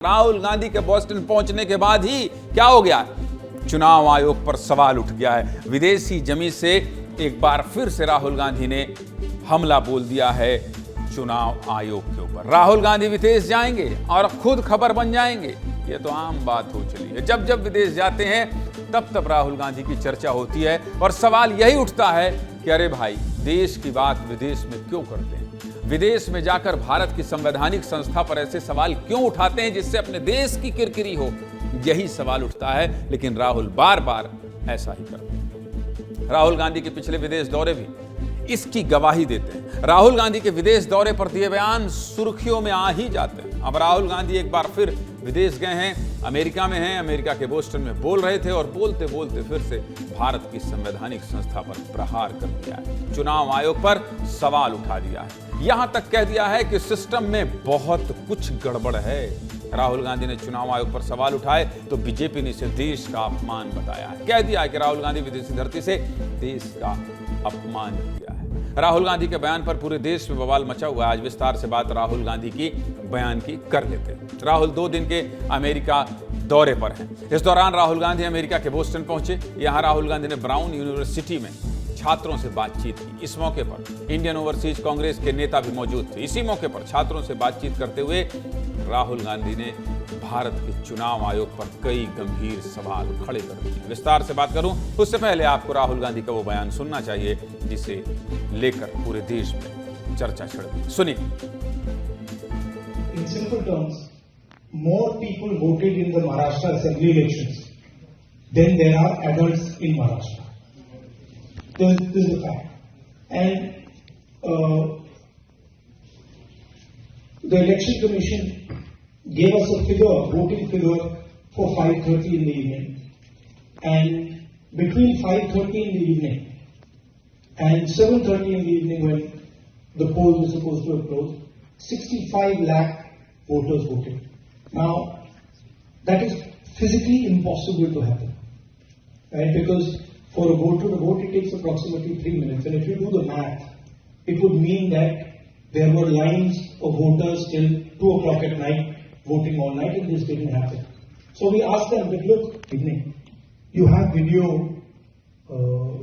राहुल गांधी के बोस्टन पहुंचने के बाद ही क्या हो गया, चुनाव आयोग पर सवाल उठ गया है। विदेशी जमी से एक बार फिर से राहुल गांधी ने हमला बोल दिया है चुनाव आयोग के ऊपर। राहुल गांधी विदेश जाएंगे और खुद खबर बन जाएंगे, ये तो आम बात हो चली है। जब जब विदेश जाते हैं तब राहुल गांधी की चर्चा होती है और सवाल यही उठता है कि अरे भाई, देश की बात विदेश में क्यों करते हैं? विदेश में जाकर भारत की संवैधानिक संस्था पर ऐसे सवाल क्यों उठाते हैं जिससे अपने देश की किरकिरी हो? यही सवाल उठता है, लेकिन राहुल बार बार ऐसा ही करते हैं। राहुल गांधी के पिछले विदेश दौरे भी इसकी गवाही देते हैं। राहुल गांधी के विदेश दौरे पर दिए बयान सुर्खियों में आ ही जाते हैं। अब राहुल गांधी एक बार फिर विदेश गए हैं, अमेरिका में हैं, अमेरिका के बोस्टन में बोल रहे थे और बोलते बोलते फिर से भारत की संवैधानिक संस्था पर प्रहार कर दिया है। चुनाव आयोग पर सवाल उठा दिया है, यहां तक कह दिया है कि सिस्टम में बहुत कुछ गड़बड़ है। राहुल गांधी ने चुनाव आयोग पर सवाल उठाए तो बीजेपी ने इसे देश का अपमान बताया है। कह दिया है कि राहुल गांधी विदेशी धरती से देश का अपमान किया है। राहुल गांधी के बयान पर पूरे देश में बवाल मचा हुआ है। आज विस्तार से बात राहुल गांधी की बयान की कर लेते हैं। राहुल 2 दिन के अमेरिका दौरे पर हैं। इस दौरान राहुल गांधी अमेरिका के बोस्टन पहुंचे। यहां राहुल गांधी ने ब्राउन यूनिवर्सिटी में छात्रों से बातचीत की। इस मौके पर इंडियन ओवरसीज कांग्रेस के नेता भी मौजूद थे। इसी मौके पर छात्रों से बातचीत करते हुए राहुल गांधी ने भारत के चुनाव आयोग पर कई गंभीर सवाल खड़े कर दिए। विस्तार से बात करूं उससे पहले आपको राहुल गांधी का वो बयान सुनना चाहिए जिसे लेकर पूरे देश में चर्चा छिड़ गई। सुनिए। In simple terms, more people voted in the Maharashtra Assembly elections than there are adults in Maharashtra. This is a fact. And the Election Commission gave us a figure, voting figure for 5:30 in the evening. And between 5:30 in the evening and 7:30 in the evening, when the polls were supposed to have closed, 65 lakh voters voted. Now, that is physically impossible to happen, right? Because for a voter to vote, it takes approximately 3 minutes. And if you do the math, it would mean that there were lines of voters till 2 o'clock at night voting all night, and this didn't happen. So we asked them, but look, evening, you have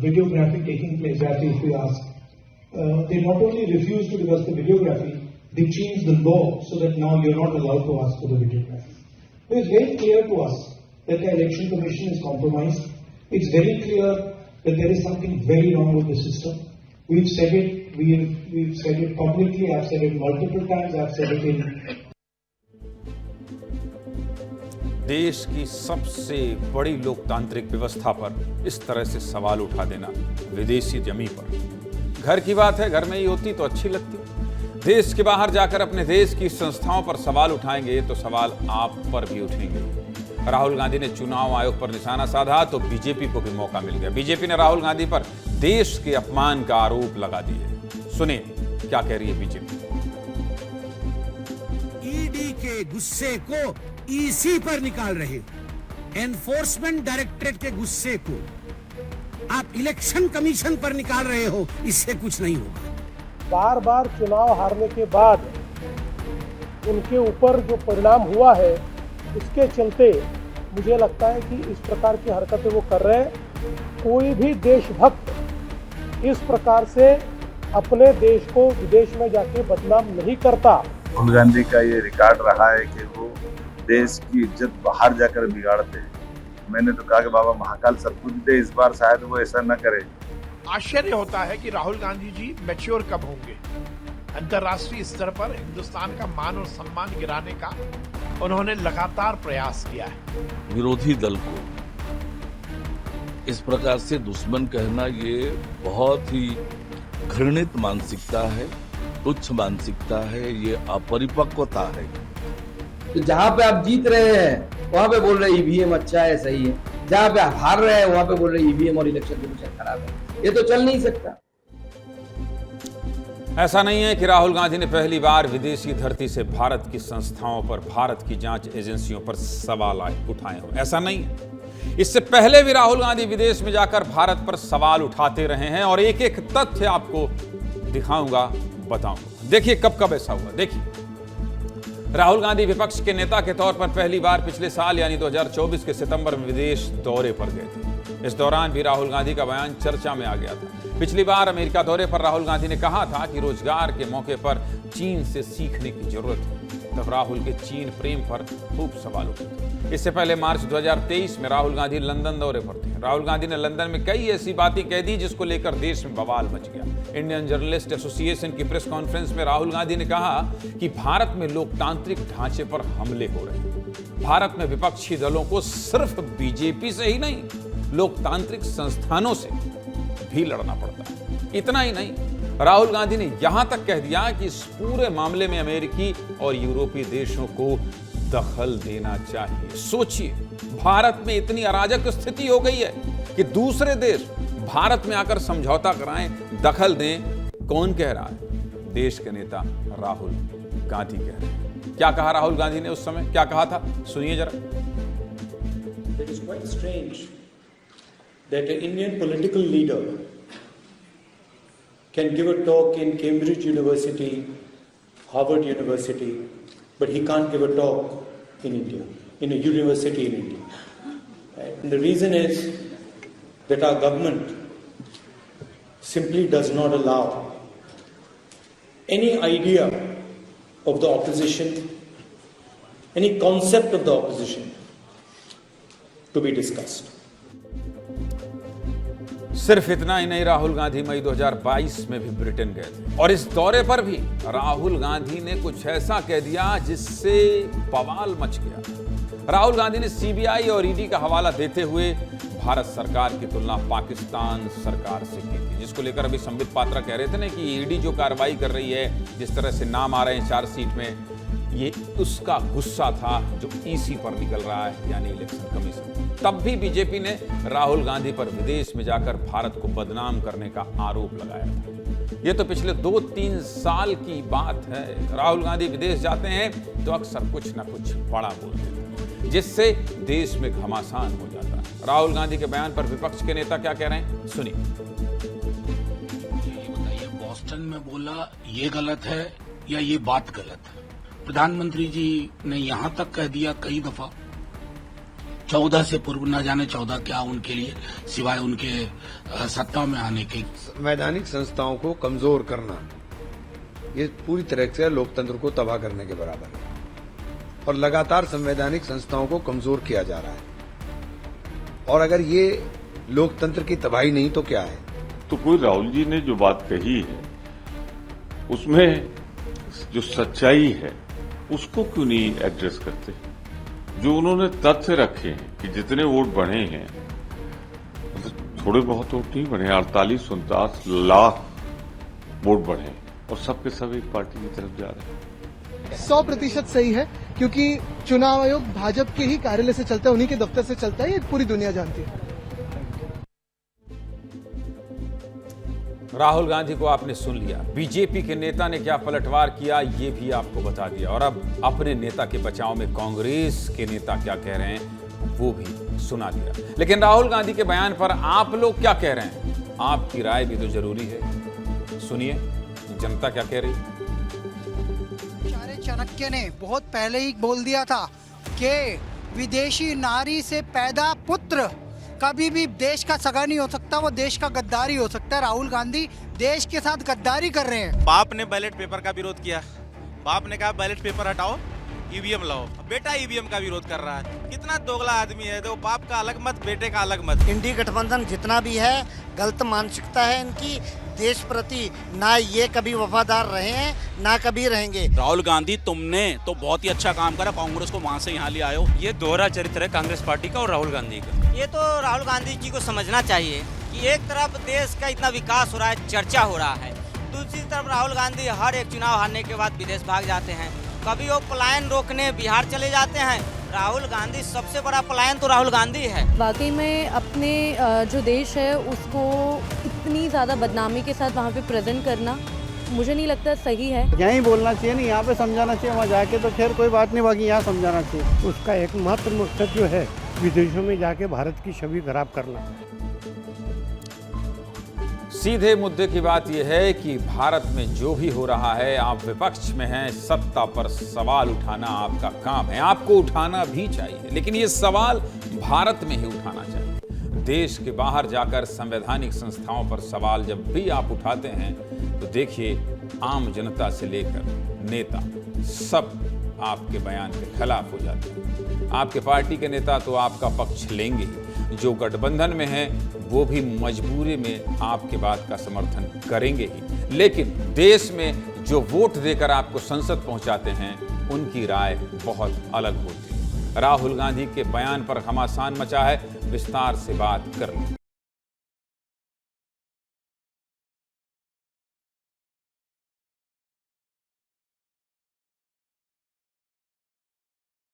videography taking place, as if we asked. They not only refused to give us the videography, they changed the law so that now you're not allowed to ask for the videography. It is very clear to us that the Election Commission is compromised. It's very clear that there is something very wrong with the system. We've said it, we've said it publicly, I've said it multiple times, I've said it in... देश की सबसे बड़ी लोकतांत्रिक व्यवस्था पर इस तरह से सवाल उठा देना विदेशी जमी पर। घर की बात है, घर में ही होती तो अच्छी लगती। देश के बाहर जाकर अपने देश की संस्थाओं पर सवाल उठाएंगे तो सवाल आप पर भी उठेंगे। राहुल गांधी ने चुनाव आयोग पर निशाना साधा तो बीजेपी को भी मौका मिल गया। बीजेपी ने राहुल गांधी पर देश के अपमान का आरोप लगा दिए। सुनिए क्या कह रही है बीजेपी। ईडी के गुस्से को ईसी पर निकाल रहे, एनफोर्समेंट डायरेक्टरेट के गुस्से को आप इलेक्शन कमीशन पर निकाल रहे हो, इससे कुछ नहीं होगा। बार बार चुनाव हारने के बाद उनके ऊपर जो परिणाम हुआ है, उसके चलते मुझे लगता है कि इस प्रकार की हरकतें वो कर रहे हैं। कोई भी देशभक्त इस प्रकार से अपने देश को विदेश में जाके बदनाम नहीं करता। राहुल गांधी का ये रिकॉर्ड रहा है कि वो देश की इज्जत बाहर जाकर बिगाड़ते हैं। मैंने तो कहा कि बाबा महाकाल सब कुछ दे, इस बार शायद वो ऐसा न करे। आश्चर्य होता है कि राहुल गांधी जी मैच्योर कब होंगे। अंतर्राष्ट्रीय स्तर पर हिंदुस्तान का मान और सम्मान गिराने का उन्होंने लगातार प्रयास किया है। विरोधी दल को इस प्रकार से दुश्मन कहना ये बहुत ही घृणित मानसिकता है, तुच्छ मानसिकता है, ये अपरिपक्वता है। तो जहाँ पे आप जीत रहे हैं वहाँ पे बोल रहे ईवीएम अच्छा है, सही है। जहाँ पे आप हार रहे हैं वहाँ पे बोल रहे ईवीएम और इलेक्शन कमीशन खराब है। ये तो चल नहीं सकता। ऐसा नहीं है कि राहुल गांधी ने पहली बार विदेशी धरती से भारत की संस्थाओं पर, भारत की जांच एजेंसियों पर सवाल उठाए हो, ऐसा नहीं है। इससे पहले भी राहुल गांधी विदेश में जाकर भारत पर सवाल उठाते रहे हैं और एक एक तथ्य आपको दिखाऊंगा, बताऊंगा। देखिए कब कब ऐसा हुआ। देखिए राहुल गांधी विपक्ष के नेता के तौर पर पहली बार पिछले साल यानी 2024 के सितंबर में विदेश दौरे पर गए थे। इस दौरान भी राहुल गांधी का बयान चर्चा में आ गया था। पिछली बार अमेरिका दौरे पर राहुल गांधी ने कहा था कि रोजगार के मौके पर चीन से सीखने की जरूरत है। तब राहुल के चीन प्रेम पर खूब सवाल उठे थे। इससे पहले मार्च 2023 में राहुल गांधी लंदन दौरे पर थे। राहुल गांधी ने लंदन में कई ऐसी बातें कह दी जिसको लेकर देश में बवाल मच गया। इंडियन जर्नलिस्ट एसोसिएशन की प्रेस कॉन्फ्रेंस में राहुल गांधी ने कहा कि भारत में लोकतांत्रिक ढांचे पर हमले हो रहे हैं। भारत में विपक्षी दलों को सिर्फ बीजेपी से ही नहीं, लोकतांत्रिक संस्थानों से भी लड़ना पड़ता है। इतना ही नहीं, राहुल गांधी ने यहां तक कह दिया कि इस पूरे मामले में अमेरिकी और यूरोपीय देशों को दखल देना चाहिए। सोचिए, भारत में इतनी अराजक स्थिति हो गई है कि दूसरे देश भारत में आकर समझौता कराएं, दखल दें। कौन कह रहा है? देश के नेता राहुल गांधी कह रहे हैं। क्या कहा राहुल गांधी ने उस समय? क्या कहा था? सुनिए जरा। It is quite strange that an Indian political leader can give a talk in Cambridge University, Harvard University, but he can't give a talk in India, in a university in India. And the reason is that our government simply does not allow any idea of the opposition, any concept of the opposition to be discussed. सिर्फ इतना ही नहीं, राहुल गांधी मई 2022 में भी Britain गए थे और इस दौरे पर भी राहुल गांधी ने कुछ ऐसा कह दिया जिससे बवाल मच गया। राहुल गांधी ने सीबीआई और ईडी का हवाला देते हुए भारत सरकार की तुलना पाकिस्तान सरकार से की थी, जिसको लेकर अभी संबित पात्रा कह रहे थे ना कि ईडी जो कार्रवाई कर रही है, जिस तरह से नाम आ रहे हैं चार्जशीट में, ये उसका गुस्सा था जो ईसी पर निकल रहा है, यानी इलेक्शन कमीशन। तब भी बीजेपी ने राहुल गांधी पर विदेश में जाकर भारत को बदनाम करने का आरोप लगाया था। ये तो पिछले 2-3 साल की बात है। राहुल गांधी विदेश जाते हैं तो अक्सर कुछ ना कुछ बड़ा बोल देते हैं, जिससे देश में घमासान हो जाता है। राहुल गांधी के बयान पर विपक्ष के नेता क्या कह रहे हैं, सुनिए। ये बताइए, बोस्टन में बोला ये गलत है या ये बात गलत है? प्रधानमंत्री जी ने यहां तक कह दिया कई दफा, 14 से पूर्व न जाने 14 क्या उनके लिए सिवाय उनके सत्ता में आने के। संवैधानिक संस्थाओं को कमजोर करना ये पूरी तरह से लोकतंत्र को तबाह करने के बराबर है और लगातार संवैधानिक संस्थाओं को कमजोर किया जा रहा है। और अगर ये लोकतंत्र की तबाही नहीं तो क्या है? तो कोई राहुल जी ने जो बात कही है उसमें जो सच्चाई है उसको क्यों नहीं एड्रेस करते? जो उन्होंने तथ्य रखे हैं कि जितने वोट बढ़े हैं, थोड़े बहुत वोट नहीं बढ़े, 48-49 लाख वोट बढ़े और सबके सब एक पार्टी की तरफ जा रहे हैं। 100% सही है, क्योंकि चुनाव आयोग भाजपा के ही कार्यालय से चलता है, उन्हीं के दफ्तर से चलता है, ये पूरी दुनिया जानती है। राहुल गांधी को आपने सुन लिया। बीजेपी के नेता ने क्या पलटवार किया ये भी आपको बता दिया, और अब अपने नेता के बचाव में कांग्रेस के नेता क्या कह रहे हैं वो भी सुना दिया। लेकिन राहुल गांधी के बयान पर आप लोग क्या कह रहे हैं? आपकी राय भी तो जरूरी है। सुनिए जनता क्या कह रही है। चाणक्य ने बहुत पहले ही बोल दिया था कि विदेशी नारी से पैदा पुत्र कभी भी देश का सगा नहीं हो सकता, वो देश का गद्दारी हो सकता है। राहुल गांधी देश के साथ गद्दारी कर रहे हैं। बाप ने बैलेट पेपर का विरोध किया, बाप ने कहा बैलेट पेपर हटाओ, ईवीएम लाओ। बेटा ईवीएम का विरोध कर रहा है। कितना दोगला आदमी है। तो बाप का अलग मत, बेटे का अलग मत। इंडी गठबंधन जितना भी है गलत मानसिकता है इनकी, देश प्रति ना ये कभी वफादार रहे हैं ना कभी रहेंगे। राहुल गांधी तुमने तो बहुत ही अच्छा काम करा, कांग्रेस को वहाँ से यहाँ ले आयो। ये दोहरा चरित्र है कांग्रेस पार्टी का और राहुल गांधी का। ये तो राहुल गांधी जी को समझना चाहिए कि एक तरफ देश का इतना विकास हो रहा है, चर्चा हो रहा है, दूसरी तरफ राहुल गांधी हर एक चुनाव हारने के बाद विदेश भाग जाते हैं। कभी वो पलायन रोकने बिहार चले जाते हैं। राहुल गांधी सबसे बड़ा पलायन तो राहुल गांधी है। वाकई में अपने जो देश है उसको इतनी ज़्यादा बदनामी के साथ वहाँ पे प्रेजेंट करना मुझे नहीं लगता सही है। यहीं बोलना चाहिए, नहीं यहाँ पे समझाना चाहिए, वहाँ जाके तो खैर कोई बात नहीं, बाकी यहाँ समझाना चाहिए। उसका एकमात्र मकसद जो है विदेशों में जाके भारत की छवि खराब करना। सीधे मुद्दे की बात यह है कि भारत में जो भी हो रहा है, आप विपक्ष में हैं, सत्ता पर सवाल उठाना आपका काम है, आपको उठाना भी चाहिए, लेकिन ये सवाल भारत में ही उठाना चाहिए। देश के बाहर जाकर संवैधानिक संस्थाओं पर सवाल जब भी आप उठाते हैं तो देखिए, आम जनता से लेकर नेता सब आपके बयान के खिलाफ हो जाते हैं। आपके पार्टी के नेता तो आपका पक्ष लेंगे ही, जो गठबंधन में है वो भी मजबूरी में आपके बात का समर्थन करेंगे ही, लेकिन देश में जो वोट देकर आपको संसद पहुंचाते हैं उनकी राय बहुत अलग होती है। राहुल गांधी के बयान पर घमासान मचा है, विस्तार से बात कर लें।